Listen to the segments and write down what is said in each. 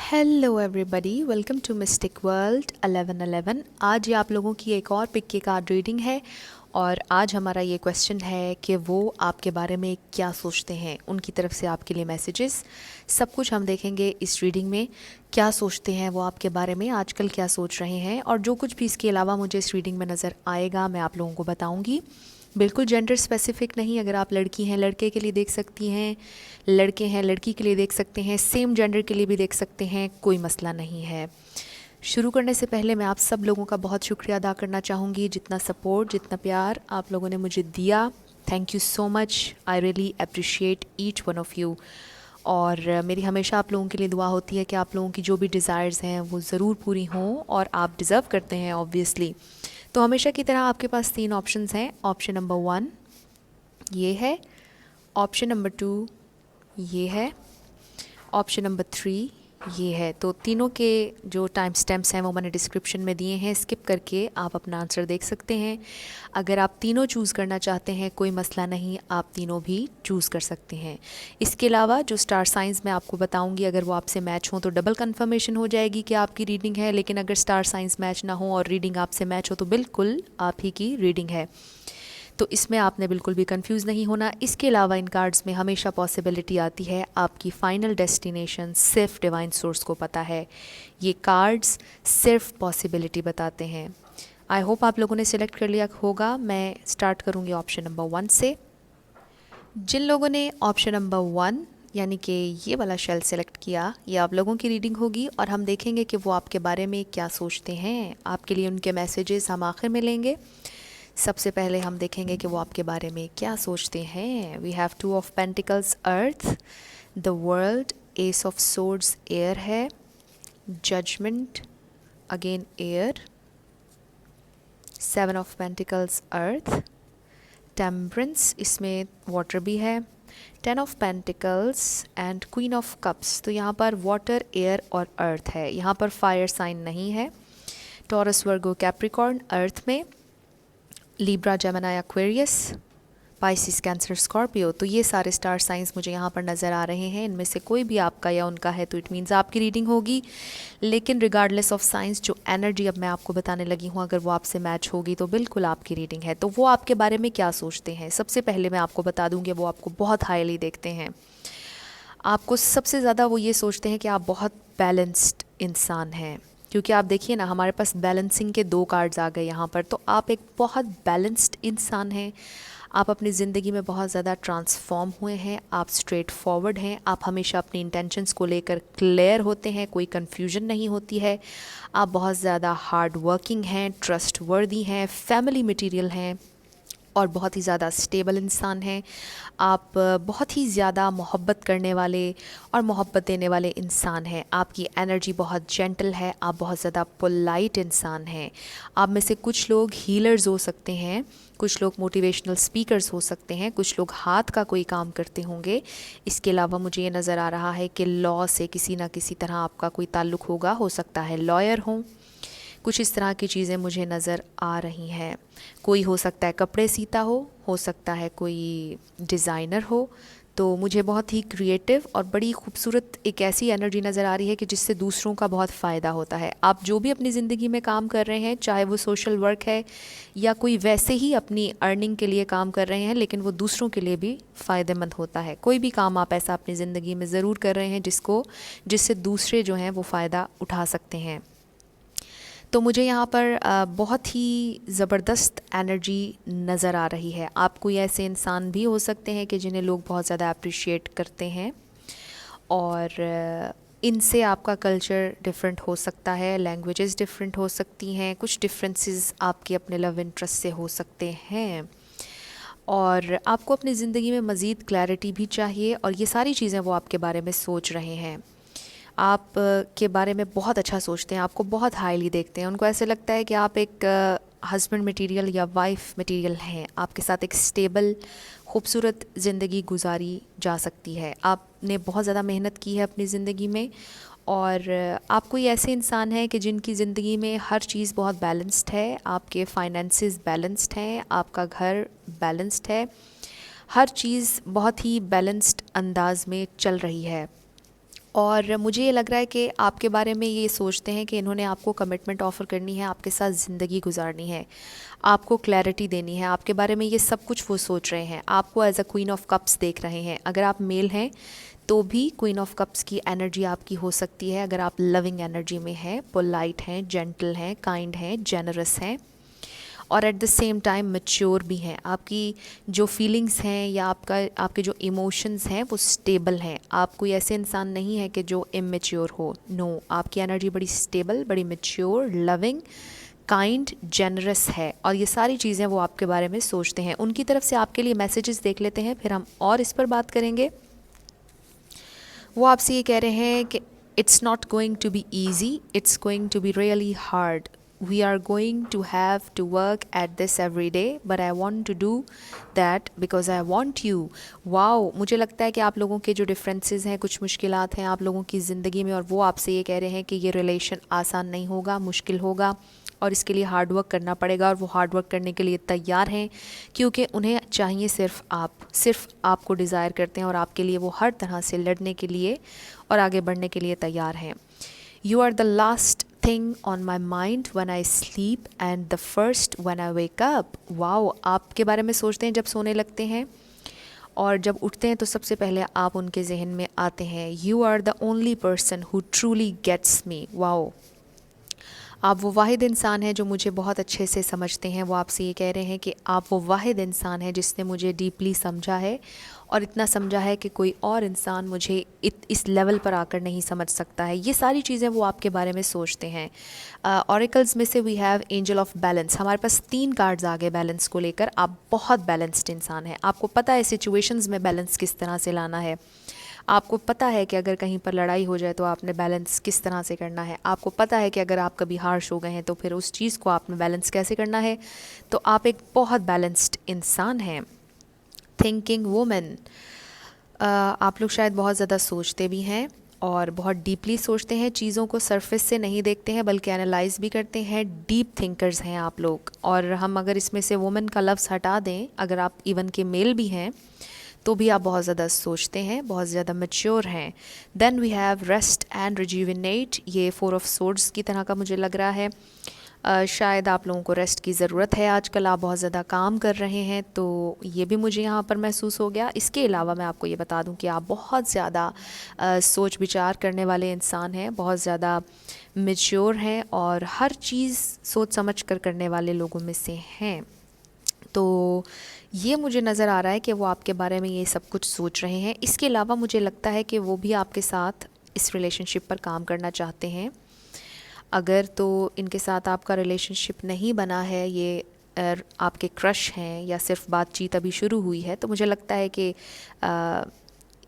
Hello everybody, welcome to mystic world 1111। आज ये आप लोगों की एक और पिक की कार्ड रीडिंग है और आज हमारा ये क्वेश्चन है कि वो आपके बारे में क्या सोचते हैं। उनकी तरफ से आपके लिए मैसेजेस सब कुछ हम देखेंगे इस रीडिंग में। क्या सोचते हैं वो आपके बारे में, आजकल क्या सोच रहे हैं, और जो कुछ भी इसके अलावा मुझे इस रीडिंग में नज़र आएगा मैं आप लोगों को बताऊँगी। बिल्कुल जेंडर स्पेसिफिक नहीं, अगर आप लड़की हैं लड़के के लिए देख सकती हैं, लड़के हैं लड़की के लिए देख सकते हैं, सेम जेंडर के लिए भी देख सकते हैं, कोई मसला नहीं है। शुरू करने से पहले मैं आप सब लोगों का बहुत शुक्रिया अदा करना चाहूँगी, जितना सपोर्ट जितना प्यार आप लोगों ने मुझे दिया। Thank you so much, I really appreciate each one of you. और मेरी हमेशा आप लोगों के लिए दुआ होती है कि आप लोगों की जो भी डिज़ायर्स हैं वो ज़रूर पूरी हों, और आप डिज़र्व करते हैं ऑब्वियसली। तो हमेशा की तरह आपके पास 3 ऑप्शंस हैं। ऑप्शन नंबर 1 ये है, ऑप्शन नंबर 2 ये है, ऑप्शन नंबर 3 ये है। तो तीनों के जो टाइम स्टैम्प्स हैं वो मैंने डिस्क्रिप्शन में दिए हैं, स्किप करके आप अपना आंसर देख सकते हैं। अगर आप तीनों चूज़ करना चाहते हैं कोई मसला नहीं, आप तीनों भी चूज़ कर सकते हैं। इसके अलावा जो स्टार साइंस मैं आपको बताऊंगी, अगर वो आपसे मैच हो तो डबल कंफर्मेशन हो जाएगी कि आपकी रीडिंग है, लेकिन अगर स्टार साइंस मैच ना हो और रीडिंग आपसे मैच हो तो बिल्कुल आप ही की रीडिंग है। तो इसमें आपने बिल्कुल भी कंफ्यूज नहीं होना। इसके अलावा इन कार्ड्स में हमेशा पॉसिबिलिटी आती है आपकी फ़ाइनल डेस्टिनेशन सिर्फ डिवाइन सोर्स को पता है। ये कार्ड्स सिर्फ पॉसिबिलिटी बताते हैं। आई होप आप लोगों ने सिलेक्ट कर लिया होगा। मैं स्टार्ट करूँगी ऑप्शन नंबर 1 से। जिन लोगों ने ऑप्शन नंबर 1 यानी कि ये वाला शेल सेलेक्ट किया, ये आप लोगों की रीडिंग होगी और हम देखेंगे कि वो आपके बारे में क्या सोचते हैं। आपके लिए उनके मैसेजेस हम आखिर में लेंगे। सबसे पहले हम देखेंगे कि वो आपके बारे में क्या सोचते हैं। We have 2 of pentacles earth, the world, ace of swords air है, judgement again air, 7 of pentacles earth, temperance इसमें वाटर भी है, 10 of pentacles and queen of cups. तो यहाँ पर वाटर, एयर और अर्थ है, यहाँ पर फायर साइन नहीं है। टॉरस, वर्गो, कैप्रिकॉर्न अर्थ में, Libra, Gemini, Aquarius, Pisces, cancer, Scorpio. तो ये सारे स्टार साइंस मुझे यहाँ पर नज़र आ रहे हैं। इनमें से कोई भी आपका या उनका है तो इट मीन्स आपकी रीडिंग होगी। लेकिन रिगार्डलेस ऑफ साइंस, जो एनर्जी अब मैं आपको बताने लगी हूँ, अगर वो आपसे मैच होगी तो बिल्कुल आपकी रीडिंग है। तो वो आपके बारे में क्या सोचते हैं, सबसे पहले मैं आपको बता दूँगी, वो आपको बहुत हाईली देखते हैं। आपको सबसे ज़्यादा वो ये सोचते हैं कि आप बहुत बैलेंस्ड इंसान हैं, क्योंकि आप देखिए ना, हमारे पास बैलेंसिंग के 2 कार्ड्स आ गए यहाँ पर। तो आप एक बहुत बैलेंस्ड इंसान हैं। आप अपनी ज़िंदगी में बहुत ज़्यादा ट्रांसफॉर्म हुए हैं, आप स्ट्रेट फॉरवर्ड हैं, आप हमेशा अपनी इंटेंशंस को लेकर क्लियर होते हैं, कोई कन्फ्यूजन नहीं होती है। आप बहुत ज़्यादा हार्ड वर्किंग हैं, ट्रस्ट वर्दी हैं, फैमिली मटीरियल हैं और बहुत ही ज़्यादा स्टेबल इंसान हैं। आप बहुत ही ज़्यादा मोहब्बत करने वाले और मोहब्बत देने वाले इंसान हैं। आपकी एनर्जी बहुत जेंटल है, आप बहुत ज़्यादा पोलाइट इंसान हैं। आप में से कुछ लोग हीलर्स हो सकते हैं, कुछ लोग मोटिवेशनल स्पीकर्स हो सकते हैं, कुछ लोग हाथ का कोई काम करते होंगे। इसके अलावा मुझे ये नज़र आ रहा है कि लॉ से किसी ना किसी तरह आपका कोई ताल्लुक़ होगा, हो सकता है लॉयर हों। कुछ इस तरह की चीज़ें मुझे नज़र आ रही हैं। कोई हो सकता है कपड़े सीता हो सकता है कोई डिज़ाइनर हो। तो मुझे बहुत ही क्रिएटिव और बड़ी खूबसूरत एक ऐसी एनर्जी नज़र आ रही है कि जिससे दूसरों का बहुत फ़ायदा होता है। आप जो भी अपनी ज़िंदगी में काम कर रहे हैं, चाहे वो सोशल वर्क है या कोई वैसे ही अपनी अर्निंग के लिए काम कर रहे हैं, लेकिन वो दूसरों के लिए भी फ़ायदेमंद होता है। कोई भी काम आप ऐसा अपनी ज़िंदगी में ज़रूर कर रहे हैं जिससे दूसरे जो हैं वो फ़ायदा उठा सकते हैं। तो मुझे यहाँ पर बहुत ही ज़बरदस्त एनर्जी नज़र आ रही है। आप कोई ऐसे इंसान भी हो सकते हैं कि जिन्हें लोग बहुत ज़्यादा अप्रिशिएट करते हैं, और इनसे आपका कल्चर डिफरेंट हो सकता है, लैंग्वेजेस डिफरेंट हो सकती हैं, कुछ डिफरेंसेस आपके अपने लव इंटरेस्ट से हो सकते हैं, और आपको अपनी ज़िंदगी में मज़ीद क्लैरिटी भी चाहिए, और ये सारी चीज़ें वो आपके बारे में सोच रहे हैं। आप के बारे में बहुत अच्छा सोचते हैं, आपको बहुत हाईली देखते हैं। उनको ऐसे लगता है कि आप एक हस्बैंड मटेरियल या वाइफ मटेरियल हैं। आपके साथ एक स्टेबल खूबसूरत ज़िंदगी गुजारी जा सकती है। आपने बहुत ज़्यादा मेहनत की है अपनी ज़िंदगी में, और आप कोई ऐसे इंसान हैं कि जिनकी ज़िंदगी में हर चीज़ बहुत बैलेंस्ड है। आपके फाइनेंसेस बैलेंस्ड हैं, आपका घर बैलेंस्ड है, हर चीज़ बहुत ही बैलेंस्ड अंदाज में चल रही है। और मुझे ये लग रहा है कि आपके बारे में ये सोचते हैं कि इन्होंने आपको कमिटमेंट ऑफ़र करनी है, आपके साथ ज़िंदगी गुजारनी है, आपको क्लैरिटी देनी है, आपके बारे में ये सब कुछ वो सोच रहे हैं, आपको as a queen of cups देख रहे हैं। अगर आप मेल हैं तो भी क्वीन ऑफ कप्स की एनर्जी आपकी हो सकती है। अगर आप लविंग एनर्जी में हैं, पोलाइट हैं, जेंटल हैं, काइंड हैं, जेनरस हैं और at the same time mature भी हैं। आपकी जो फीलिंग्स हैं या आपके जो इमोशंस हैं वो स्टेबल हैं। आप कोई ऐसे इंसान नहीं है कि जो इमेच्योर हो। नो, आपकी एनर्जी बड़ी स्टेबल, बड़ी मैच्योर, लविंग, काइंड, जेनरस है और ये सारी चीज़ें वो आपके बारे में सोचते हैं। उनकी तरफ से आपके लिए मैसेजेस देख लेते हैं, फिर हम और इस पर बात करेंगे। वो आपसे ये कह रहे हैं कि it's not going to be easy, it's going to be really hard, we are going to have to work at this every day, but I want to do that because I want you. Wow, मुझे लगता है कि आप लोगों के जो differences हैं, कुछ मुश्किलात हैं आप लोगों की ज़िंदगी में और वो आपसे ये कह रहे हैं कि ये रिलेशन आसान नहीं होगा, मुश्किल होगा और इसके लिए हार्ड वर्क करना पड़ेगा और वो हार्ड वर्क करने के लिए तैयार हैं क्योंकि उन्हें चाहिए सिर्फ आपको डिज़ायर करते हैं और आपके लिए वो हर तरह से लड़ने के लिए और आगे बढ़ने के लिए तैयार हैं। You are the last thing on my mind when I sleep and the first when I wake up. Wow, आपके बारे में सोचते हैं जब सोने लगते हैं और जब उठते हैं तो सबसे पहले आप उनके जहन में आते हैं। You are the only person who truly gets me. Wow, आप वो वाहिद इंसान हैं जो मुझे बहुत अच्छे से समझते हैं। वो आपसे ये कह रहे हैं कि आप वो वाहिद इंसान हैं जिसने मुझे डीपली समझा है और इतना समझा है कि कोई और इंसान मुझे इस लेवल पर आकर नहीं समझ सकता है। ये सारी चीज़ें वो आपके बारे में सोचते हैं। ऑरेकल्स में से we have angel of balance. हमारे पास 3 कार्ड्स आ गए बैलेंस को लेकर। आप बहुत बैलेंस्ड इंसान हैं, आपको पता है सिचुएशंस में बैलेंस किस तरह से लाना है, आपको पता है कि अगर कहीं पर लड़ाई हो जाए तो आपने बैलेंस किस तरह से करना है, आपको पता है कि अगर आप कभी हार्श हो गए हैं तो फिर उस चीज़ को आपने बैलेंस कैसे करना है। तो आप एक बहुत बैलेंस्ड इंसान हैं। थिंकिंग वुमेन, आप लोग शायद बहुत ज़्यादा सोचते भी हैं और बहुत डीपली सोचते हैं, चीज़ों को सरफेस से नहीं देखते हैं बल्कि एनालाइज भी करते हैं। डीप थिंकर्स हैं आप लोग। और हम अगर इसमें से वुमेन का लफ्ज़ हटा दें, अगर आप इवन के मेल भी हैं तो भी आप बहुत ज़्यादा सोचते हैं, बहुत ज़्यादा मैच्योर हैं। Then we have rest and rejuvenate. ये 4 ऑफ सोर्ड्स की तरह का मुझे लग रहा है। शायद आप लोगों को रेस्ट की ज़रूरत है, आजकल आप बहुत ज़्यादा काम कर रहे हैं तो ये भी मुझे यहाँ पर महसूस हो गया। इसके अलावा मैं आपको ये बता दूँ कि आप बहुत ज़्यादा सोच विचार करने वाले इंसान हैं, बहुत ज़्यादा मैच्योर हैं और हर चीज़ सोच समझ कर करने वाले लोगों में से हैं। तो ये मुझे नज़र आ रहा है कि वो आपके बारे में ये सब कुछ सोच रहे हैं। इसके अलावा मुझे लगता है कि वो भी आपके साथ इस रिलेशनशिप पर काम करना चाहते हैं। अगर तो इनके साथ आपका रिलेशनशिप नहीं बना है, ये आपके क्रश हैं या सिर्फ बातचीत अभी शुरू हुई है, तो मुझे लगता है कि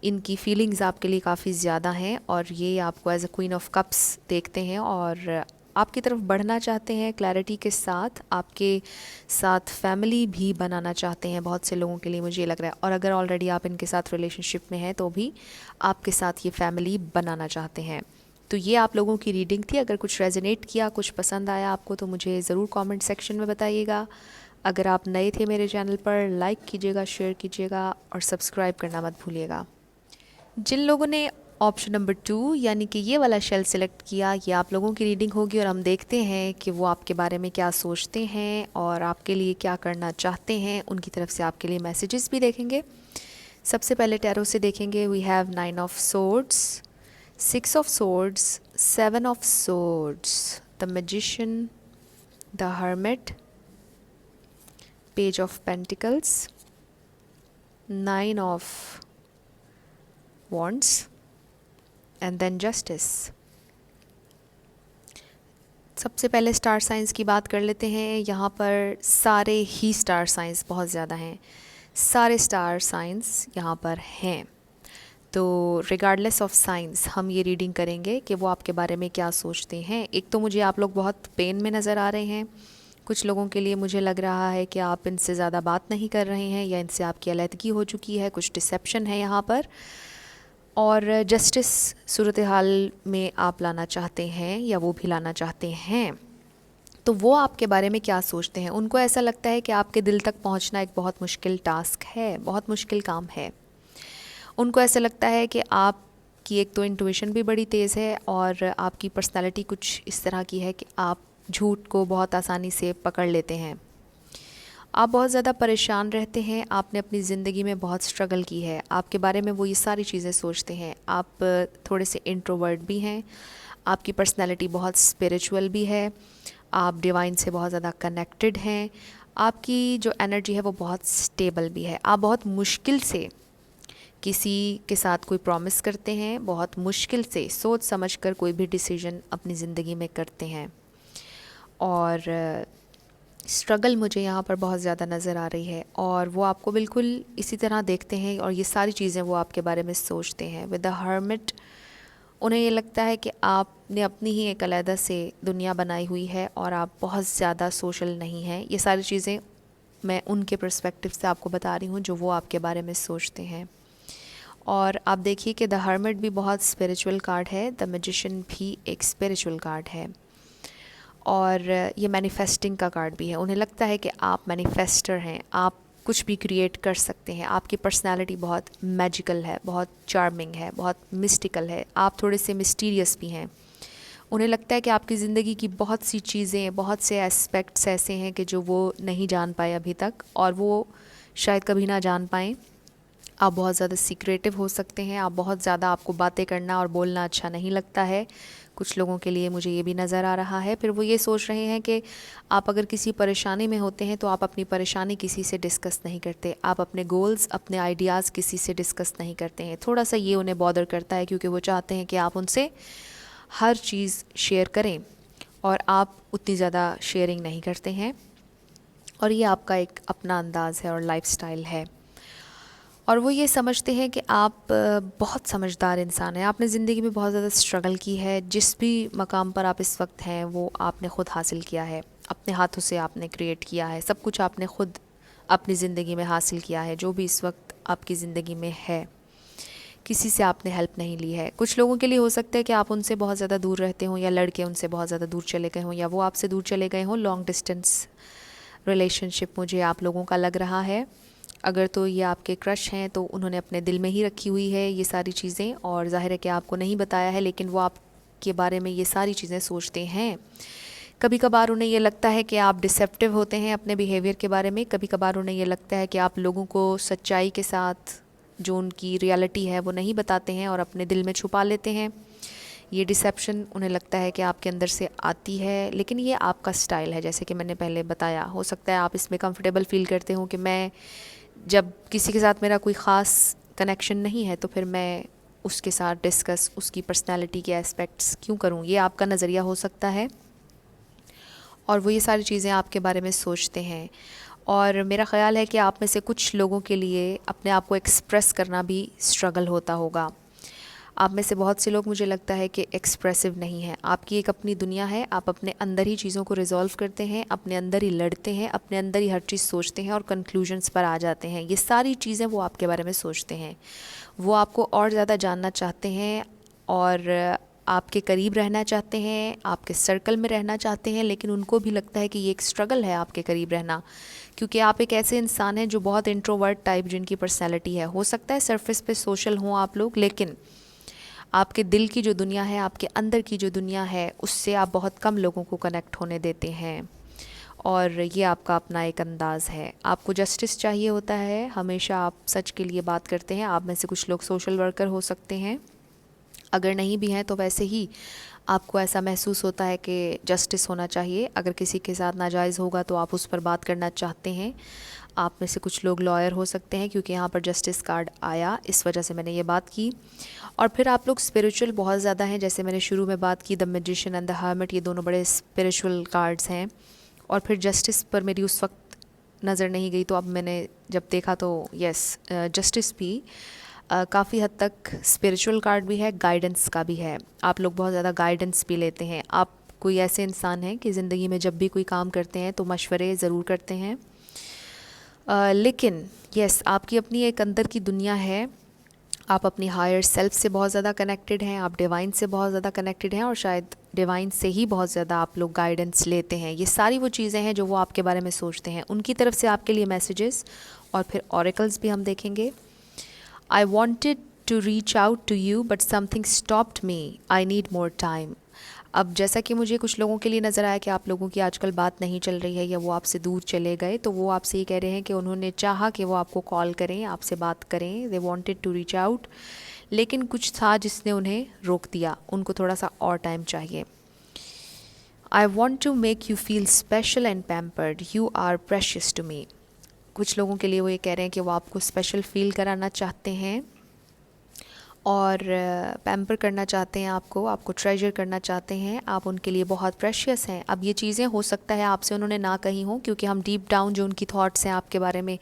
इनकी फीलिंग्स आपके लिए काफ़ी ज़्यादा हैं और ये आपको as a queen of cups देखते हैं और आपकी तरफ बढ़ना चाहते हैं क्लैरिटी के साथ। आपके साथ फैमिली भी बनाना चाहते हैं बहुत से लोगों के लिए, मुझे लग रहा है। और अगर ऑलरेडी आप इनके साथ रिलेशनशिप में हैं तो भी आपके साथ ये फैमिली बनाना चाहते हैं। तो ये आप लोगों की रीडिंग थी। अगर कुछ रेजोनेट किया, कुछ पसंद आया आपको तो मुझे ज़रूर कमेंट सेक्शन में बताइएगा। अगर आप नए थे मेरे चैनल पर, लाइक कीजिएगा, शेयर कीजिएगा और सब्सक्राइब करना मत भूलिएगा। जिन लोगों ने ऑप्शन नंबर 2 यानी कि ये वाला शेल सेलेक्ट किया, ये आप लोगों की रीडिंग होगी और हम देखते हैं कि वो आपके बारे में क्या सोचते हैं और आपके लिए क्या करना चाहते हैं। उनकी तरफ से आपके लिए मैसेजेस भी देखेंगे। सबसे पहले टैरो से देखेंगे। We have 9 of swords, 6 of swords, 7 of swords, the magician, the hermit, page of pentacles, 9 of wands and then justice। सबसे पहले स्टार साइंस की बात कर लेते हैं। यहाँ पर सारे ही स्टार साइंस बहुत ज़्यादा हैं, सारे स्टार साइंस यहाँ पर हैं। तो रिगार्डलेस ऑफ साइंस हम ये रीडिंग करेंगे कि वो आपके बारे में क्या सोचते हैं। एक तो मुझे आप लोग बहुत पेन में नज़र आ रहे हैं। कुछ लोगों के लिए मुझे लग रहा है कि आप इनसे ज़्यादा बात नहीं कर रहे हैं या इनसे आपकी अलहदगी हो चुकी है, कुछ डिसेप्शन है यहाँ पर। और जस्टिस सूरत हाल में आप लाना चाहते हैं या वो भी लाना चाहते हैं। तो वो आपके बारे में क्या सोचते हैं। उनको ऐसा लगता है कि आपके दिल तक पहुंचना एक बहुत मुश्किल टास्क है, बहुत मुश्किल काम है। उनको ऐसा लगता है कि आपकी एक तो इंट्यूशन भी बड़ी तेज़ है और आपकी पर्सनालिटी कुछ इस तरह की है कि आप झूठ को बहुत आसानी से पकड़ लेते हैं। आप बहुत ज़्यादा परेशान रहते हैं, आपने अपनी ज़िंदगी में बहुत स्ट्रगल की है, आपके बारे में वो ये सारी चीज़ें सोचते हैं। आप थोड़े से इंट्रोवर्ट भी हैं, आपकी पर्सनैलिटी बहुत स्पिरिचुअल भी है, आप डिवाइन से बहुत ज़्यादा कनेक्टेड हैं, आपकी जो एनर्जी है वो बहुत स्टेबल भी है। आप बहुत मुश्किल से किसी के साथ कोई प्रॉमिस करते हैं, बहुत मुश्किल से सोच समझकर कोई भी डिसीजन अपनी ज़िंदगी में करते हैं। और स्ट्रगल मुझे यहाँ पर बहुत ज़्यादा नज़र आ रही है और वो आपको बिल्कुल इसी तरह देखते हैं और ये सारी चीज़ें वो आपके बारे में सोचते हैं। विद द हर्मिट उन्हें ये लगता है कि आपने अपनी ही एक अलग से दुनिया बनाई हुई है और आप बहुत ज़्यादा सोशल नहीं हैं। ये सारी चीज़ें मैं उनके पर्सपेक्टिव से आपको बता रही हूँ जो वो आपके बारे में सोचते हैं। और आप देखिए कि द हर्मिट भी बहुत स्पिरिचुअल कार्ड है, द मैजिशियन भी एक स्पिरिचुअल कार्ड है और ये मैनिफेस्टिंग का कार्ड भी है। उन्हें लगता है कि आप मैनिफेस्टर हैं, आप कुछ भी क्रिएट कर सकते हैं, आपकी पर्सनालिटी बहुत मैजिकल है, बहुत चार्मिंग है, बहुत मिस्टिकल है, आप थोड़े से मिस्टीरियस भी हैं। उन्हें लगता है कि आपकी ज़िंदगी की बहुत सी चीज़ें, बहुत से एस्पेक्ट्स ऐसे हैं कि जो वो नहीं जान पाए अभी तक और वो शायद कभी ना जान पाएँ। आप बहुत ज़्यादा सीक्रेटिव हो सकते हैं, आप बहुत ज़्यादा, आपको बातें करना और बोलना अच्छा नहीं लगता है। कुछ लोगों के लिए मुझे ये भी नज़र आ रहा है। फिर वो ये सोच रहे हैं कि आप अगर किसी परेशानी में होते हैं तो आप अपनी परेशानी किसी से डिस्कस नहीं करते, आप अपने गोल्स, अपने आइडियाज़ किसी से डिस्कस नहीं करते हैं। थोड़ा सा ये उन्हें बॉदर करता है क्योंकि वो चाहते हैं कि आप उनसे हर चीज़ शेयर करें और आप उतनी ज़्यादा शेयरिंग नहीं करते हैं और ये आपका एक अपना अंदाज़ है और लाइफस्टाइल है। और वो ये समझते हैं कि आप बहुत समझदार इंसान हैं, आपने ज़िंदगी में बहुत ज़्यादा स्ट्रगल की है, जिस भी मकाम पर आप इस वक्त हैं वो आपने ख़ुद हासिल किया है, अपने हाथों से आपने क्रिएट किया है, सब कुछ आपने ख़ुद अपनी ज़िंदगी में हासिल किया है। जो भी इस वक्त आपकी ज़िंदगी में है, किसी से आपने हेल्प नहीं ली है। कुछ लोगों के लिए हो सकता है कि आप उनसे बहुत ज़्यादा दूर रहते हों या लड़के उनसे बहुत ज़्यादा दूर चले गए हों या वो आपसे दूर चले गए हों। लॉन्ग डिस्टेंस रिलेशनशिप मुझे आप लोगों का लग रहा है। अगर तो ये आपके क्रश हैं तो उन्होंने अपने दिल में ही रखी हुई है ये सारी चीज़ें और ज़ाहिर है कि आपको नहीं बताया है, लेकिन वो आपके बारे में ये सारी चीज़ें सोचते हैं। कभी कभार उन्हें ये लगता है कि आप डिसेप्टिव होते हैं अपने बिहेवियर के बारे में, कभी कभार उन्हें ये लगता है कि आप लोगों को सच्चाई के साथ जो उनकी रियलिटी है वो नहीं बताते हैं और अपने दिल में छुपा लेते हैं। ये डिसेप्शन उन्हें लगता है कि आपके अंदर से आती है, लेकिन ये आपका स्टाइल है। जैसे कि मैंने पहले बताया, हो सकता है आप इसमें कंफर्टेबल फील करते हो कि मैं जब किसी के साथ मेरा कोई ख़ास कनेक्शन नहीं है तो फिर मैं उसके साथ डिस्कस उसकी पर्सनालिटी के एस्पेक्ट्स क्यों करूं, ये आपका नज़रिया हो सकता है और वो ये सारी चीज़ें आपके बारे में सोचते हैं। और मेरा ख़्याल है कि आप में से कुछ लोगों के लिए अपने आप को एक्सप्रेस करना भी स्ट्रगल होता होगा। आप में से बहुत से लोग मुझे लगता है कि एक्सप्रेसिव नहीं है, आपकी एक अपनी दुनिया है, आप अपने अंदर ही चीज़ों को रिजॉल्व करते हैं, अपने अंदर ही लड़ते हैं, अपने अंदर ही हर चीज़ सोचते हैं और कंक्लूजन्स पर आ जाते हैं। ये सारी चीज़ें वो आपके बारे में सोचते हैं, वो आपको और ज़्यादा जानना चाहते हैं और आपके करीब रहना चाहते हैं, आपके सर्कल में रहना चाहते हैं, लेकिन उनको भी लगता है कि ये एक स्ट्रगल है आपके करीब रहना, क्योंकि आप एक ऐसे इंसान हैं जो बहुत इंट्रोवर्ट टाइप जिनकी पर्सनैलिटी है। हो सकता है सरफेस पे सोशल हों आप लोग, लेकिन आपके दिल की जो दुनिया है, आपके अंदर की जो दुनिया है, उससे आप बहुत कम लोगों को कनेक्ट होने देते हैं और ये आपका अपना एक अंदाज़ है। आपको जस्टिस चाहिए होता है, हमेशा आप सच के लिए बात करते हैं। आप में से कुछ लोग सोशल वर्कर हो सकते हैं, अगर नहीं भी हैं तो वैसे ही आपको ऐसा महसूस होता है कि जस्टिस होना चाहिए। अगर किसी के साथ नाजायज़ होगा तो आप उस पर बात करना चाहते हैं। आप में से कुछ लोग लॉयर हो सकते हैं क्योंकि यहाँ पर जस्टिस कार्ड आया, इस वजह से मैंने ये बात की। और फिर आप लोग स्पिरिचुअल बहुत ज़्यादा हैं, जैसे मैंने शुरू में बात की, the magician and the hermit, ये दोनों बड़े स्पिरिचुअल कार्ड्स हैं। और फिर जस्टिस पर मेरी उस वक्त नज़र नहीं गई, तो अब मैंने जब देखा तो यस, जस्टिस भी काफ़ी हद तक स्पिरिचुअल कार्ड भी है, गाइडेंस का भी है। आप लोग बहुत ज़्यादा गाइडेंस भी लेते हैं। आप कोई ऐसे इंसान हैं कि ज़िंदगी में जब भी कोई काम करते हैं तो मशवरे ज़रूर करते हैं, लेकिन यस, आपकी अपनी एक अंदर की दुनिया है। आप अपनी हायर सेल्फ से बहुत ज़्यादा कनेक्टेड हैं, आप डिवाइन से बहुत ज़्यादा कनेक्टेड हैं और शायद डिवाइन से ही बहुत ज़्यादा आप लोग गाइडेंस लेते हैं। ये सारी वो चीज़ें हैं जो वो आपके बारे में सोचते हैं। उनकी तरफ से आपके लिए मैसेजेस और फिर ऑरेकल्स भी हम देखेंगे। I wanted to reach out to you but something stopped me. I need more time. अब जैसा कि मुझे कुछ लोगों के लिए नज़र आया कि आप लोगों की आजकल बात नहीं चल रही है या वो आपसे दूर चले गए, तो वो आपसे ये कह रहे हैं कि उन्होंने चाहा कि वो आपको कॉल करें, आपसे बात करें, they wanted to reach out, लेकिन कुछ था जिसने उन्हें रोक दिया, उनको थोड़ा सा और टाइम चाहिए. I want to make you feel special and pampered, you are precious to me. कुछ लोगों के लिए वो ये कह रहे हैं कि वो आपको स्पेशल फील कराना चाहते हैं और पैम्पर करना चाहते हैं, आपको ट्रेजर करना चाहते हैं, आप उनके लिए बहुत प्रेशियस हैं. अब ये चीज़ें हो सकता है आपसे उन्होंने ना कही हों, क्योंकि हम डीप डाउन जो उनकी थॉट्स हैं आपके बारे में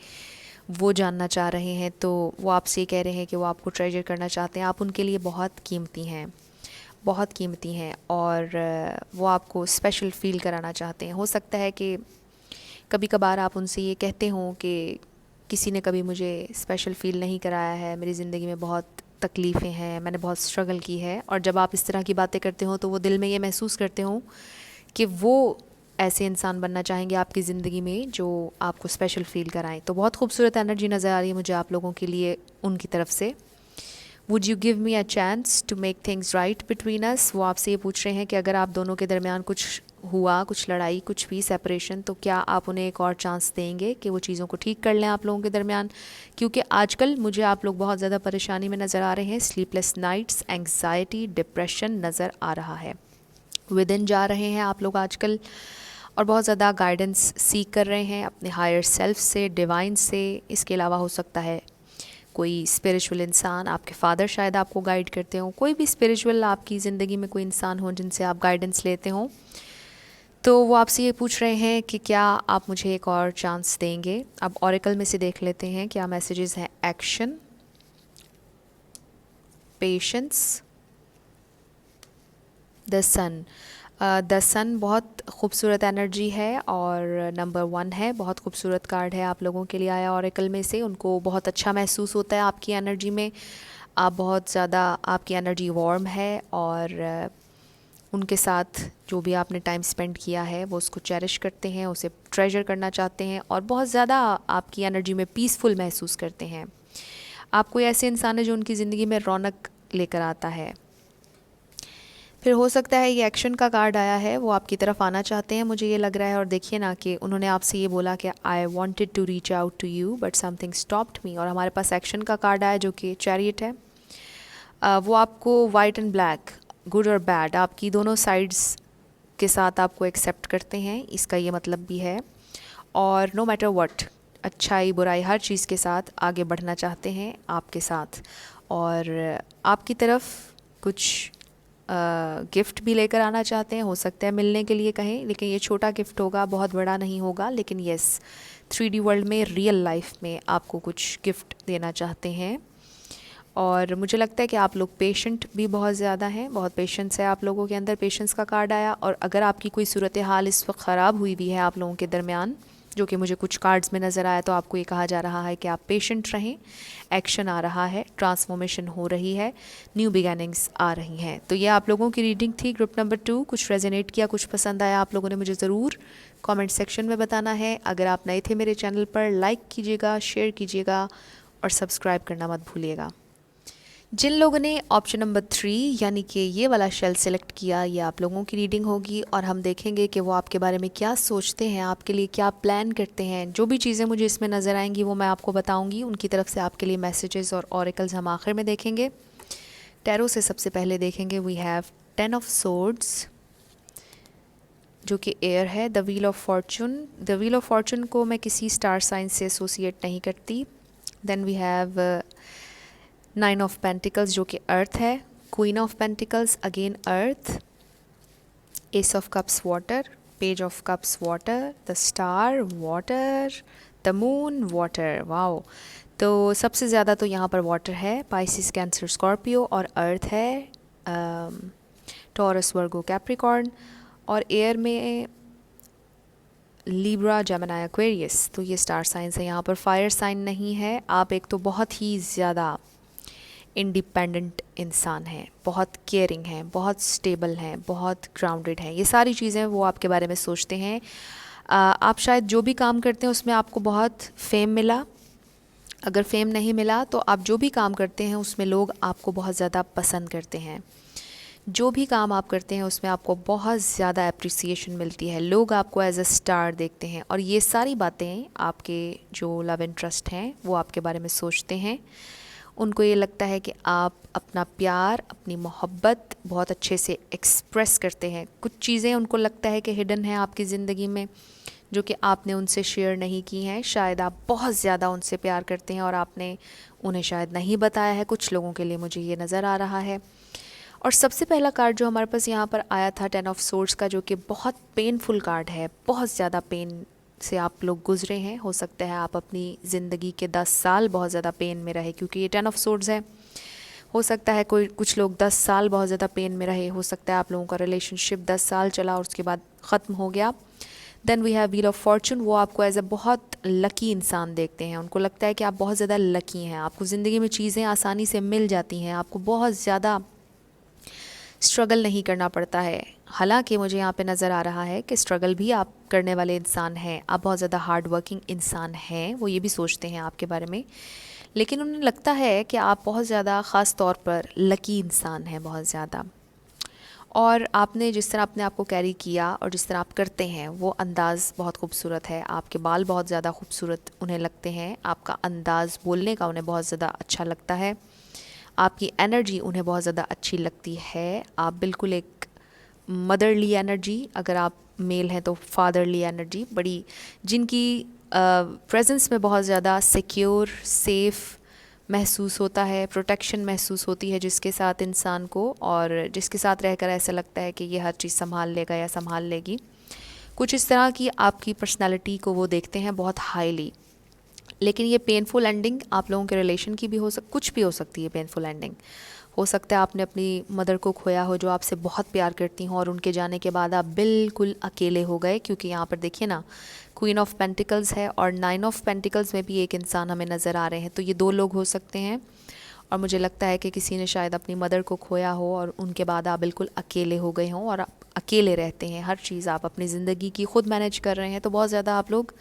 वो जानना चाह रहे हैं, तो वो आपसे कह रहे हैं कि वो आपको ट्रेजर करना चाहते हैं, आप उनके लिए बहुत कीमती हैं, बहुत कीमती हैं, और वो आपको स्पेशल फ़ील कराना चाहते हैं. हो सकता है कि कभी कभार आप उनसे ये कहते हों कि किसी ने कभी मुझे स्पेशल फ़ील नहीं कराया है, मेरी ज़िंदगी में बहुत तकलीफ़ें हैं, मैंने बहुत स्ट्रगल की है, और जब आप इस तरह की बातें करते हो तो वो दिल में ये महसूस करते हो कि वो ऐसे इंसान बनना चाहेंगे आपकी ज़िंदगी में जो आपको स्पेशल फ़ील कराएं. तो बहुत खूबसूरत एनर्जी नज़र आ रही है मुझे आप लोगों के लिए उनकी तरफ से. Would you give me a chance to make things right between us. वो आपसे ये पूछ रहे हैं कि अगर आप दोनों के दरमियान कुछ हुआ, कुछ लड़ाई, कुछ भी सेपरेशन, तो क्या आप उन्हें एक और चांस देंगे कि वो चीज़ों को ठीक कर लें आप लोगों के दरमियान. क्योंकि आजकल मुझे आप लोग बहुत ज़्यादा परेशानी में नज़र आ रहे हैं, स्लीपलेस नाइट्स, एंग्जाइटी, डिप्रेशन नज़र आ रहा है, विद इन जा रहे हैं आप लोग आजकल, और बहुत ज़्यादा गाइडेंस सीख कर रहे हैं अपने हायर सेल्फ से, डिवाइन से. इसके अलावा हो सकता है कोई स्पिरिचुअल इंसान, आपके फादर शायद आपको गाइड करते हों, कोई भी स्पिरिचुअल आपकी ज़िंदगी में कोई इंसान हो जिनसे आप गाइडेंस लेते हों. तो वो आपसे ये पूछ रहे हैं कि क्या आप मुझे एक और चांस देंगे. अब ऑरेकल में से देख लेते हैं क्या मैसेजेस हैं. Action, patience, the sun. The sun बहुत खूबसूरत एनर्जी है और नंबर 1 है, बहुत खूबसूरत कार्ड है आप लोगों के लिए आया ऑरेकल में से. उनको बहुत अच्छा महसूस होता है आपकी एनर्जी में, आप बहुत ज़्यादा, आपकी एनर्जी वार्म है, और उनके साथ जो भी आपने टाइम स्पेंड किया है वो उसको चेरिश करते हैं, उसे ट्रेजर करना चाहते हैं, और बहुत ज़्यादा आपकी एनर्जी में पीसफुल महसूस करते हैं. आप कोई ऐसे इंसान है जो उनकी ज़िंदगी में रौनक लेकर आता है. फिर हो सकता है ये एक्शन का कार्ड आया है, वो आपकी तरफ आना चाहते हैं, मुझे ये लग रहा है. और देखिए ना कि उन्होंने आपसे ये बोला कि I wanted to reach out to you but something stopped me, और हमारे पास एक्शन का कार्ड आया जो कि चैरियट है. वो आपको वाइट एंड ब्लैक, गुड और बैड, आपकी दोनों साइड्स के साथ आपको एक्सेप्ट करते हैं, इसका ये मतलब भी है. और नो मैटर व्हाट, अच्छाई बुराई हर चीज़ के साथ आगे बढ़ना चाहते हैं आपके साथ, और आपकी तरफ कुछ गिफ्ट भी लेकर आना चाहते हैं. हो सकता है मिलने के लिए कहें, लेकिन ये छोटा गिफ्ट होगा, बहुत बड़ा नहीं होगा, लेकिन येस 3D वर्ल्ड में, रियल लाइफ में आपको कुछ गिफ्ट देना चाहते हैं. और मुझे लगता है कि आप लोग पेशेंट भी बहुत ज़्यादा हैं, बहुत पेशेंस है आप लोगों के अंदर, पेशेंस का कार्ड आया. और अगर आपकी कोई सूरत हाल इस वक्त ख़राब हुई भी है आप लोगों के दरमियान, जो कि मुझे कुछ कार्ड्स में नज़र आया, तो आपको ये कहा जा रहा है कि आप पेशेंट रहें. एक्शन आ रहा है, ट्रांसफॉर्मेशन हो रही है, न्यू बिगैनिंग्स आ रही हैं. तो ये आप लोगों की रीडिंग थी ग्रुप नंबर 2. कुछ रेजोनेट किया, कुछ पसंद आया आप लोगों ने, मुझे ज़रूर कमेंट सेक्शन में बताना है. अगर आप नए थे मेरे चैनल पर, लाइक कीजिएगा, शेयर कीजिएगा, और सब्सक्राइब करना मत भूलिएगा. जिन लोगों ने ऑप्शन नंबर 3 यानी कि ये वाला शेल सेलेक्ट किया, ये आप लोगों की रीडिंग होगी, और हम देखेंगे कि वो आपके बारे में क्या सोचते हैं, आपके लिए क्या प्लान करते हैं. जो भी चीज़ें मुझे इसमें नज़र आएंगी वो मैं आपको बताऊंगी, उनकी तरफ से आपके लिए मैसेजेस और ऑरेकल्स हम आखिर में देखेंगे. टैरो से सबसे पहले देखेंगे वी हैव 10 ऑफ सोर्ड्स जो कि एयर है. The wheel of fortune, the wheel of fortune को मैं किसी स्टार साइन से एसोसिएट नहीं करती. Then we have 9 of pentacles जो कि अर्थ है. Queen of pentacles again earth. Ace of cups water. Page of cups water. The star water. The moon water. Wow, तो सबसे ज़्यादा तो यहाँ पर वाटर है. पाइसिस, कैंसर, स्कॉर्पियो, और अर्थ है टॉरस, वर्गो, कैप्रिकॉर्न, और एयर में लिब्रा, जेमिनी, एक्वेरियस. तो ये स्टार साइंस है. यहाँ पर फायर साइन नहीं है. आप एक तो बहुत ही ज़्यादा इंडिपेंडेंट इंसान हैं, बहुत केयरिंग हैं, बहुत स्टेबल हैं, बहुत ग्राउंडेड हैं. ये सारी चीज़ें वो आपके बारे में सोचते हैं. आप शायद जो भी काम करते हैं उसमें आपको बहुत फेम मिला, अगर फेम नहीं मिला तो आप जो भी काम करते हैं उसमें लोग आपको बहुत ज़्यादा पसंद करते हैं। जो भी काम आप करते हैं उसमें आपको बहुत ज़्यादा अप्रिसिएशन मिलती है, लोग आपको एज अ स्टार देखते हैं। और ये सारी बातें आपके जो लव इंटरेस्ट हैं वो आपके बारे में सोचते हैं। उनको ये लगता है कि आप अपना प्यार, अपनी मोहब्बत बहुत अच्छे से एक्सप्रेस करते हैं। कुछ चीज़ें उनको लगता है कि हिडन है आपकी ज़िंदगी में, जो कि आपने उनसे शेयर नहीं की हैं। शायद आप बहुत ज़्यादा उनसे प्यार करते हैं और आपने उन्हें शायद नहीं बताया है। कुछ लोगों के लिए मुझे ये नज़र आ रहा है। और सबसे पहला कार्ड जो हमारे पास यहाँ पर आया था 10 ऑफ सोर्ड्स का, जो कि बहुत पेनफुल कार्ड है। बहुत ज़्यादा पेन से आप लोग गुजरे हैं। हो सकता है आप अपनी ज़िंदगी के 10 साल बहुत ज़्यादा पेन में रहे, क्योंकि ये 10 ऑफ सोर्ड्स है। हो सकता है कुछ लोग 10 साल बहुत ज़्यादा पेन में रहे। हो सकता है आप लोगों का रिलेशनशिप 10 साल चला और उसके बाद ख़त्म हो गया। Then we have wheel of fortune. वो आपको एज अ बहुत लकी इंसान देखते हैं। उनको लगता है कि आप बहुत ज़्यादा लकी हैं, आपको ज़िंदगी में चीज़ें आसानी से मिल जाती हैं, आपको बहुत ज़्यादा स्ट्रगल नहीं करना पड़ता है। हालांकि मुझे यहाँ पे नज़र आ रहा है कि स्ट्रगल भी आप करने वाले इंसान हैं, आप बहुत ज़्यादा हार्ड वर्किंग इंसान हैं। वो ये भी सोचते हैं आपके बारे में, लेकिन उन्हें लगता है कि आप बहुत ज़्यादा ख़ास तौर पर लकी इंसान हैं, बहुत ज़्यादा। और आपने जिस तरह अपने आप को कैरी किया और जिस तरह आप करते हैं वो अंदाज़ बहुत खूबसूरत है। आपके बाल बहुत ज़्यादा खूबसूरत उन्हें लगते हैं, आपका अंदाज़ बोलने का उन्हें बहुत ज़्यादा अच्छा लगता है, आपकी एनर्जी उन्हें बहुत ज़्यादा अच्छी लगती है। आप बिल्कुल एक मदरली एनर्जी, अगर आप मेल हैं तो फादरली एनर्जी, बड़ी जिनकी प्रेजेंस में बहुत ज़्यादा सिक्योर, सेफ़ महसूस होता है, प्रोटेक्शन महसूस होती है जिसके साथ इंसान को, और जिसके साथ रहकर ऐसा लगता है कि ये हर चीज़ संभाल लेगा या संभाल लेगी। कुछ इस तरह की आपकी पर्सनालिटी को वो देखते हैं बहुत हाईली। लेकिन ये पेनफुल एंडिंग आप लोगों के रिलेशन की भी कुछ भी हो सकती है। पेनफुल एंडिंग हो सकता है आपने अपनी मदर को खोया हो, जो आपसे बहुत प्यार करती हों, और उनके जाने के बाद आप बिल्कुल अकेले हो गए। क्योंकि यहाँ पर देखिए ना, क्वीन ऑफ पेंटिकल्स है और 9 ऑफ पेंटिकल्स में भी एक इंसान हमें नज़र आ रहे हैं। तो ये 2 लोग हो सकते हैं। और मुझे लगता है कि किसी ने शायद अपनी मदर को खोया हो और उनके बाद आप बिल्कुल अकेले हो गए हों और आप अकेले रहते हैं। हर चीज़ आप अपनी ज़िंदगी की खुद मैनेज कर रहे हैं, तो बहुत ज़्यादा आप लोग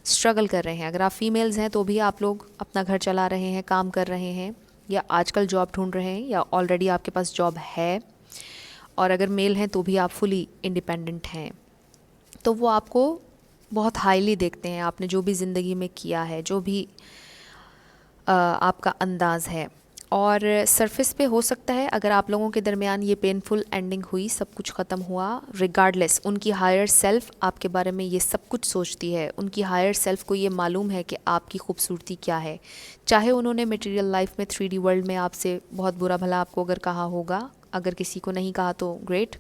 स्ट्रगल कर रहे हैं। अगर आप फीमेल्स हैं तो भी आप लोग अपना घर चला रहे हैं, काम कर रहे हैं, या आजकल जॉब ढूंढ रहे हैं, या ऑलरेडी आपके पास जॉब है। और अगर मेल हैं तो भी आप फुली इंडिपेंडेंट हैं। तो वो आपको बहुत हाईली देखते हैं। आपने जो भी ज़िंदगी में किया है, जो भी आपका अंदाज़ है। और सरफेस पे हो सकता है अगर आप लोगों के दरमियान ये पेनफुल एंडिंग हुई, सब कुछ ख़त्म हुआ, रिगार्डलेस उनकी हायर सेल्फ आपके बारे में ये सब कुछ सोचती है। उनकी हायर सेल्फ को ये मालूम है कि आपकी खूबसूरती क्या है। चाहे उन्होंने मटेरियल लाइफ में 3D वर्ल्ड में आपसे बहुत बुरा भला आपको अगर कहा होगा, अगर किसी को नहीं कहा तो ग्रेट,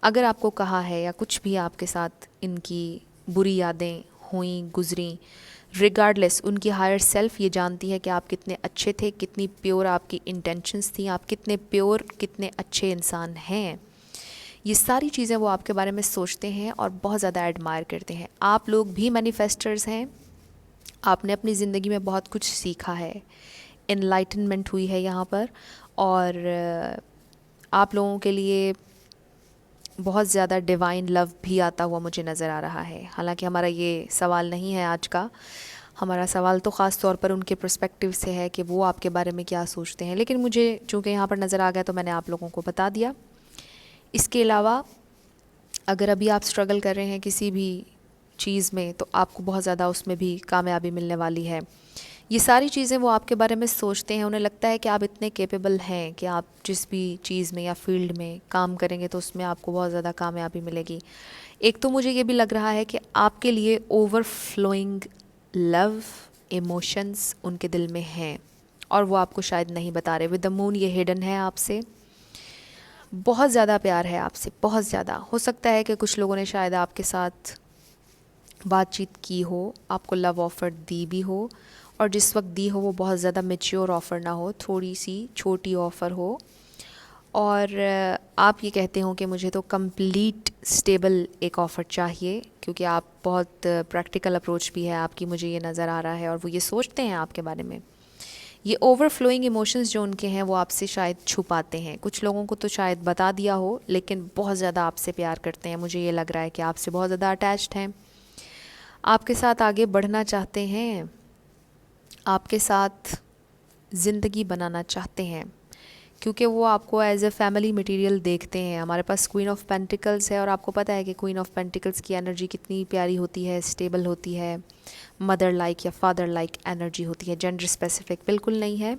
अगर आपको कहा है या कुछ भी आपके साथ इनकी बुरी यादें हुई, गुजरी, रिगार्डलेस उनकी हायर सेल्फ ये जानती है कि आप कितने अच्छे थे, कितनी प्योर आपकी इंटेंशंस थी, आप कितने प्योर, कितने अच्छे इंसान हैं। ये सारी चीज़ें वो आपके बारे में सोचते हैं और बहुत ज़्यादा एडमायर करते हैं। आप लोग भी मैनिफेस्टर्स हैं। आपने अपनी ज़िंदगी में बहुत कुछ सीखा है, इनलाइटनमेंट हुई है यहाँ पर, और आप लोगों के लिए बहुत ज़्यादा डिवाइन लव भी आता हुआ मुझे नज़र आ रहा है। हालांकि हमारा ये सवाल नहीं है आज का, हमारा सवाल तो ख़ास तौर पर उनके पर्सपेक्टिव से है कि वो आपके बारे में क्या सोचते हैं। लेकिन मुझे चूँकि यहाँ पर नज़र आ गया तो मैंने आप लोगों को बता दिया। इसके अलावा अगर अभी आप स्ट्रगल कर रहे हैं किसी भी चीज़ में, तो आपको बहुत ज़्यादा उसमें भी कामयाबी मिलने वाली है। ये सारी चीज़ें वो आपके बारे में सोचते हैं। उन्हें लगता है कि आप इतने कैपेबल हैं कि आप जिस भी चीज़ में या फील्ड में काम करेंगे तो उसमें आपको बहुत ज़्यादा कामयाबी मिलेगी। एक तो मुझे ये भी लग रहा है कि आपके लिए ओवरफ्लोइंग लव इमोशंस उनके दिल में हैं और वो आपको शायद नहीं बता रहे। विद द मून ये हिडन है आपसे, बहुत ज़्यादा प्यार है आपसे, बहुत ज़्यादा। हो सकता है कि कुछ लोगों ने शायद आपके साथ बातचीत की हो, आपको लव ऑफ़र दी भी हो, और जिस वक्त दी हो वो बहुत ज़्यादा मैच्योर ऑफ़र ना हो, थोड़ी सी छोटी ऑफ़र हो, और आप ये कहते हो कि मुझे तो कंप्लीट स्टेबल एक ऑफ़र चाहिए, क्योंकि आप बहुत प्रैक्टिकल अप्रोच भी है आपकी, मुझे ये नज़र आ रहा है। और वो ये सोचते हैं आपके बारे में। ये ओवरफ्लोइंग इमोशंस जो उनके हैं वो आपसे शायद छुपाते हैं। कुछ लोगों को तो शायद बता दिया हो, लेकिन बहुत ज़्यादा आपसे प्यार करते हैं। मुझे ये लग रहा है कि आपसे बहुत ज़्यादा अटैच्ड हैं, आपके साथ आगे बढ़ना चाहते हैं, आपके साथ ज़िंदगी बनाना चाहते हैं, क्योंकि वो आपको एज ए फैमिली मटेरियल देखते हैं। हमारे पास क्वीन ऑफ पेंटिकल्स है और आपको पता है कि क्वीन ऑफ पेंटिकल्स की एनर्जी कितनी प्यारी होती है, स्टेबल होती है, मदर लाइक या फादर लाइक एनर्जी होती है, जेंडर स्पेसिफिक बिल्कुल नहीं है।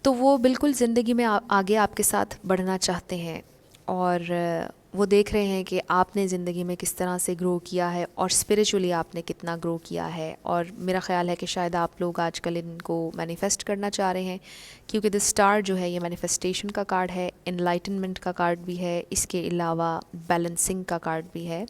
तो वो बिल्कुल ज़िंदगी में आगे आपके साथ बढ़ना चाहते हैं और वो देख रहे हैं कि आपने ज़िंदगी में किस तरह से ग्रो किया है और स्पिरिचुअली आपने कितना ग्रो किया है। और मेरा ख़्याल है कि शायद आप लोग आजकल इनको मैनिफेस्ट करना चाह रहे हैं, क्योंकि द स्टार जो है ये मैनिफेस्टेशन का कार्ड है, एनलाइटनमेंट का कार्ड भी है, इसके अलावा बैलेंसिंग का कार्ड भी है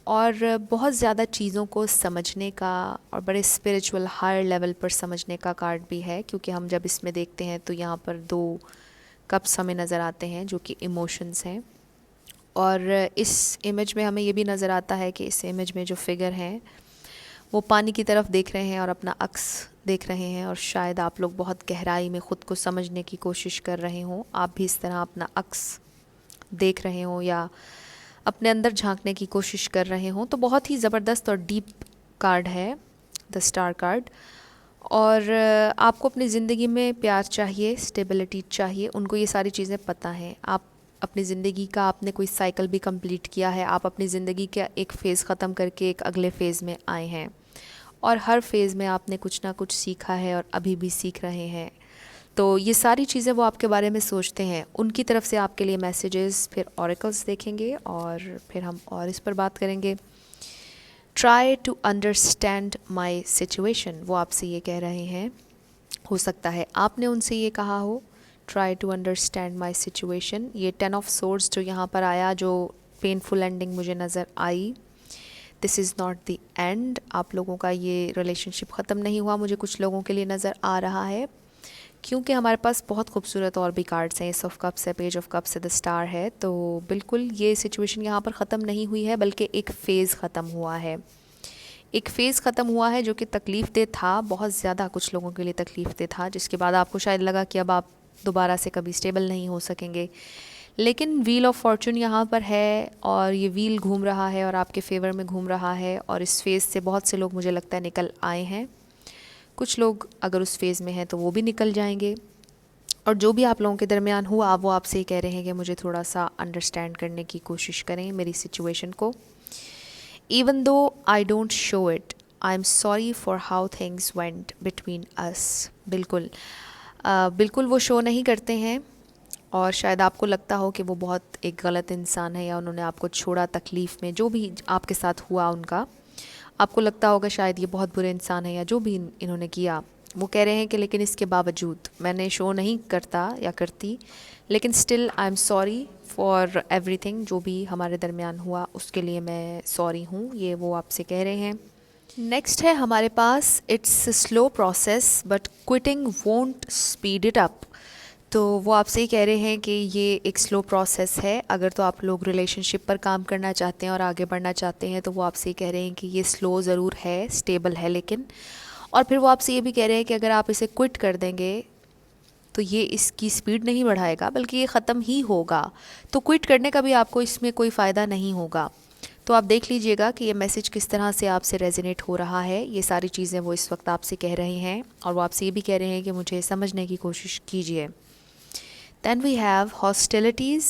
और बहुत ज़्यादा चीज़ों को समझने का और बड़े स्पिरिचुअल हायर लेवल पर समझने का कार्ड भी है। क्योंकि हम जब इसमें देखते हैं तो यहाँ पर 2 कप्स हमें नज़र आते हैं जो कि इमोशंस हैं, और इस इमेज में हमें ये भी नज़र आता है कि इस इमेज में जो फिगर हैं वो पानी की तरफ देख रहे हैं और अपना अक्स देख रहे हैं, और शायद आप लोग बहुत गहराई में ख़ुद को समझने की कोशिश कर रहे हों। आप भी इस तरह अपना अक्स देख रहे हों या अपने अंदर झांकने की कोशिश कर रहे हों। तो बहुत ही ज़बरदस्त और डीप कार्ड है द स्टार कार्ड। और आपको अपनी ज़िंदगी में प्यार चाहिए, स्टेबिलिटी चाहिए, उनको ये सारी चीज़ें पता हैं। आप अपनी ज़िंदगी का आपने कोई साइकिल भी कंप्लीट किया है, आप अपनी ज़िंदगी का एक फ़ेज़ ख़त्म करके एक अगले फ़ेज़ में आए हैं और हर फ़ेज़ में आपने कुछ ना कुछ सीखा है और अभी भी सीख रहे हैं। तो ये सारी चीज़ें वो आपके बारे में सोचते हैं, उनकी तरफ से आपके लिए मैसेजेस, फिर ऑरेकल्स देखेंगे और फिर हम और इस पर बात करेंगे। Try to understand my situation, वो आपसे ये कह रहे हैं। हो सकता है आपने उनसे ये कहा हो, try to understand my situation. ये 10 ऑफ सोर्ड्स जो यहाँ पर आया, जो पेनफुल एंडिंग मुझे नज़र आई, this is not the end. आप लोगों का ये रिलेशनशिप ख़त्म नहीं हुआ, मुझे कुछ लोगों के लिए नज़र आ रहा है, क्योंकि हमारे पास बहुत खूबसूरत और भी कार्ड्स हैं। एस ऑफ कप्स है, पेज ऑफ कप्स है, द स्टार है। तो बिल्कुल ये सिचुएशन यहाँ पर ख़त्म नहीं हुई है, बल्कि एक फ़ेज़ ख़त्म हुआ है। एक फ़ेज़ ख़त्म हुआ है जो कि तकलीफ़देह था, बहुत ज़्यादा कुछ लोगों के लिए तकलीफ़देह था, जिसके बाद आपको शायद लगा कि अब आप दोबारा से कभी स्टेबल नहीं हो सकेंगे। लेकिन व्हील ऑफ फॉर्चून यहाँ पर है और ये व्हील घूम रहा है और आपके फेवर में घूम रहा है, और इस फेज़ से बहुत से लोग मुझे लगता है निकल आए हैं। कुछ लोग अगर उस फेज़ में हैं तो वो भी निकल जाएंगे, और जो भी आप लोगों के दरमियान हुआ वो आपसे कह रहे हैं कि मुझे थोड़ा सा अंडरस्टैंड करने की कोशिश करें मेरी सिचुएशन को। Even though I don't show it, I am sorry for how things went between us. बिल्कुल बिल्कुल वो शो नहीं करते हैं, और शायद आपको लगता हो कि वो बहुत एक गलत इंसान है या उन्होंने आपको छोड़ा तकलीफ़ में, जो भी आपके साथ हुआ उनका, आपको लगता होगा शायद ये बहुत बुरे इंसान है या जो भी इन्होंने किया। वो कह रहे हैं कि लेकिन इसके बावजूद मैंने शो नहीं करता या करती, लेकिन still I am sorry for everything, जो भी हमारे दरमियान हुआ उसके लिए मैं सॉरी हूँ, ये वो आपसे कह रहे हैं। नेक्स्ट है हमारे पास, it's slow process but quitting won't speed it up. तो वो आपसे ही कह रहे हैं कि ये एक स्लो प्रोसेस है। अगर तो आप लोग रिलेशनशिप पर काम करना चाहते हैं और आगे बढ़ना चाहते हैं तो वो आपसे ही कह रहे हैं कि ये स्लो ज़रूर है, स्टेबल है लेकिन, और फिर वो आपसे ये भी कह रहे हैं कि अगर आप इसे क्विट कर देंगे तो ये इसकी स्पीड नहीं बढ़ाएगा बल्कि ये ख़त्म ही होगा। तो क्विट करने का भी आपको इसमें कोई फ़ायदा नहीं होगा। तो आप देख लीजिएगा कि ये मैसेज किस तरह से आपसे रेजोनेट हो रहा है। ये सारी चीज़ें वो इस वक्त आपसे कह रहे हैं, और वो आपसे ये भी कह रहे हैं कि मुझे समझने की कोशिश कीजिए। Then we have hostilities,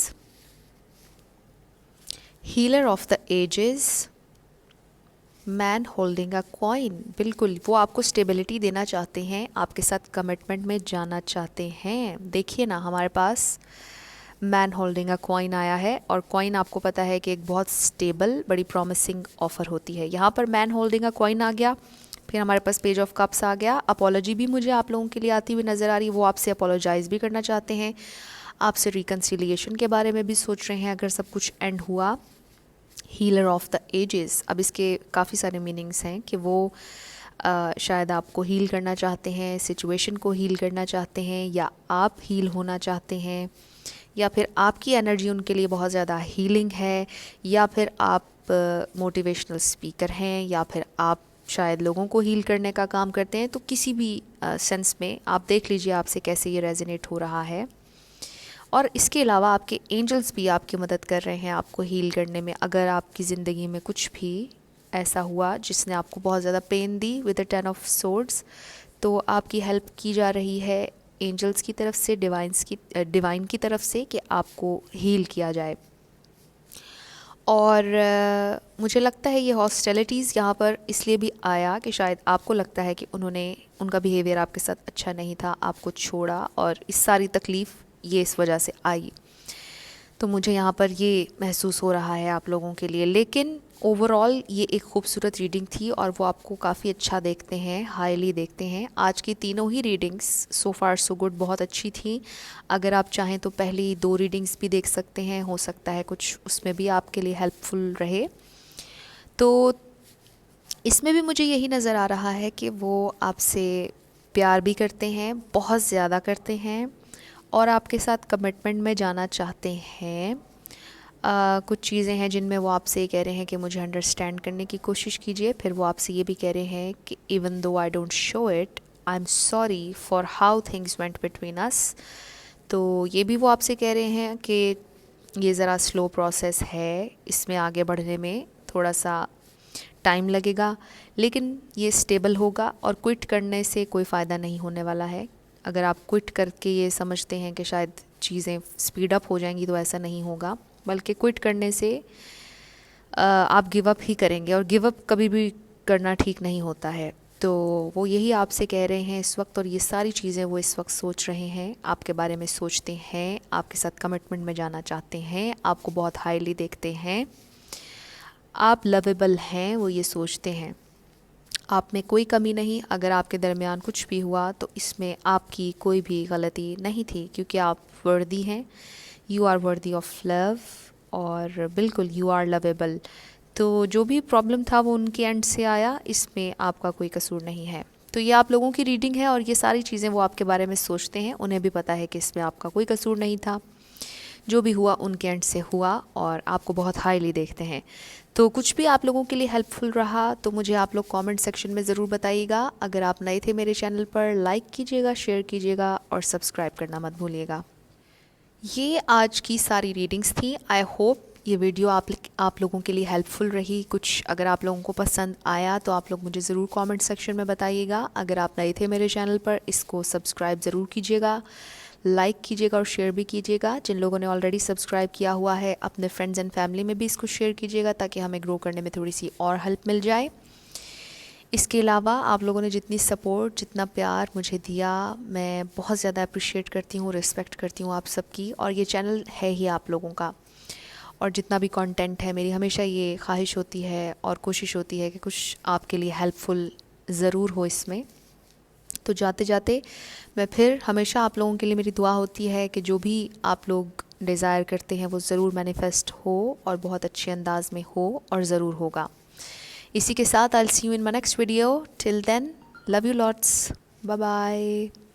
healer of the ages, man holding a coin। बिल्कुल वो आपको स्टेबिलिटी देना चाहते हैं, आपके साथ कमिटमेंट में जाना चाहते हैं। देखिए ना, हमारे पास मैन होल्डिंग अ कॉइन आया है, और कॉइन आपको पता है कि एक बहुत स्टेबल, बड़ी प्रॉमिसिंग ऑफ़र होती है। यहाँ पर मैन होल्डिंग अ कॉइन आ गया, फिर हमारे पास पेज ऑफ कप्स आ गया। अपोलॉजी भी मुझे आप लोगों के लिए आती हुई नज़र आ रही है, वो आपसे अपोलोजाइज़ भी करना चाहते हैं, आपसे रिकन्सिलिएशन के बारे में भी सोच रहे हैं अगर सब कुछ एंड हुआ। हीलर ऑफ द एजेस, अब इसके काफ़ी सारे मीनिंग्स हैं कि वो शायद आपको हील करना चाहते हैं, सिचुएशन को हील करना चाहते हैं, या आप हील होना चाहते हैं, या फिर आपकी एनर्जी उनके लिए बहुत ज़्यादा हीलिंग है, या फिर आप मोटिवेशनल स्पीकर हैं, या फिर आप शायद लोगों को हील करने का काम करते हैं। तो किसी भी सेंस में आप देख लीजिए आपसे कैसे ये रेजोनेट हो रहा है। और इसके अलावा आपके एंजल्स भी आपकी मदद कर रहे हैं आपको हील करने में। अगर आपकी ज़िंदगी में कुछ भी ऐसा हुआ जिसने आपको बहुत ज़्यादा पेन दी विद द 10 ऑफ सोर्ड्स, तो आपकी हेल्प की जा रही है एंजल्स की तरफ से, डिवाइन की तरफ से, कि आपको हील किया जाए। और मुझे लगता है ये हॉस्टिलिटीज़ यहाँ पर इसलिए भी आया कि शायद आपको लगता है कि उनका बिहेवियर आपके साथ अच्छा नहीं था, आपको छोड़ा, और इस सारी तकलीफ़ ये इस वजह से आई। तो मुझे यहाँ पर ये महसूस हो रहा है आप लोगों के लिए। लेकिन ओवरऑल ये एक खूबसूरत रीडिंग थी और वो आपको काफ़ी अच्छा देखते हैं, हाईली देखते हैं। आज की तीनों ही रीडिंग्स सो फार सो गुड बहुत अच्छी थी। अगर आप चाहें तो पहली 2 रीडिंग्स भी देख सकते हैं, हो सकता है कुछ उसमें भी आपके लिए हेल्पफुल रहे। तो इसमें भी मुझे यही नज़र आ रहा है कि वो आपसे प्यार भी करते हैं, बहुत ज़्यादा करते हैं, और आपके साथ कमिटमेंट में जाना चाहते हैं। कुछ चीज़ें हैं जिनमें वो आपसे ये कह रहे हैं कि मुझे अंडरस्टैंड करने की कोशिश कीजिए। फिर वो आपसे ये भी कह रहे हैं कि even though I don't show it, I am sorry for how things went between us. तो ये भी वो आपसे कह रहे हैं कि ये ज़रा स्लो प्रोसेस है, इसमें आगे बढ़ने में थोड़ा सा टाइम लगेगा, लेकिन ये स्टेबल होगा और क्विट करने से कोई फ़ायदा नहीं होने वाला है। अगर आप क्विट करके ये समझते हैं कि शायद चीज़ें स्पीड अप हो जाएंगी, तो ऐसा नहीं होगा, बल्कि क्विट करने से आप गिव अप ही करेंगे, और गिव अप कभी भी करना ठीक नहीं होता है। तो वो यही आपसे कह रहे हैं इस वक्त, और ये सारी चीज़ें वो इस वक्त सोच रहे हैं, आपके बारे में सोचते हैं, आपके साथ कमिटमेंट में जाना चाहते हैं, आपको बहुत हाईली देखते हैं, आप लवेबल हैं, वो ये सोचते हैं। आप में कोई कमी नहीं। अगर आपके दरमियान कुछ भी हुआ तो इसमें आपकी कोई भी गलती नहीं थी, क्योंकि आप वर्दी हैं, you are worthy of love, और बिल्कुल यू आर लवेबल। तो जो भी प्रॉब्लम था वो उनके एंड से आया, इसमें आपका कोई कसूर नहीं है। तो ये आप लोगों की रीडिंग है, और ये सारी चीज़ें वो आपके बारे में सोचते हैं, उन्हें भी पता है कि इसमें आपका कोई कसूर नहीं था, जो भी हुआ उनके एंड से हुआ, और आपको बहुत हाईली देखते हैं। तो कुछ भी आप लोगों के लिए हेल्पफुल रहा तो मुझे आप लोग कमेंट सेक्शन में ज़रूर बताइएगा। अगर आप नए थे मेरे चैनल पर, लाइक कीजिएगा, शेयर कीजिएगा, और सब्सक्राइब करना मत भूलिएगा। ये आज की सारी रीडिंग्स थी। आई होप ये वीडियो आप लोगों के लिए हेल्पफुल रही। कुछ अगर आप लोगों को पसंद आया तो आप लोग मुझे ज़रूर कमेंट सेक्शन में बताइएगा। अगर आप नए थे मेरे चैनल पर, इसको सब्सक्राइब ज़रूर कीजिएगा, लाइक कीजिएगा और शेयर भी कीजिएगा। जिन लोगों ने ऑलरेडी सब्सक्राइब किया हुआ है, अपने फ्रेंड्स एंड फैमिली में भी इसको शेयर कीजिएगा, ताकि हमें ग्रो करने में थोड़ी सी और हेल्प मिल जाए। इसके अलावा आप लोगों ने जितनी सपोर्ट, जितना प्यार मुझे दिया, मैं बहुत ज़्यादा अप्रिशिएट करती हूँ, रिस्पेक्ट करती हूँ आप सबकी। और ये चैनल है ही आप लोगों का, और जितना भी कंटेंट है, मेरी हमेशा ये ख्वाहिश होती है और कोशिश होती है कि कुछ आपके लिए हेल्पफुल ज़रूर हो इसमें। तो जाते जाते मैं फिर हमेशा आप लोगों के लिए मेरी दुआ होती है कि जो भी आप लोग डिज़ायर करते हैं वो ज़रूर मैनिफेस्ट हो, और बहुत अच्छे अंदाज में हो, और ज़रूर होगा। इसी के साथ I will see you in my next video. Till then, love you lots, bye bye.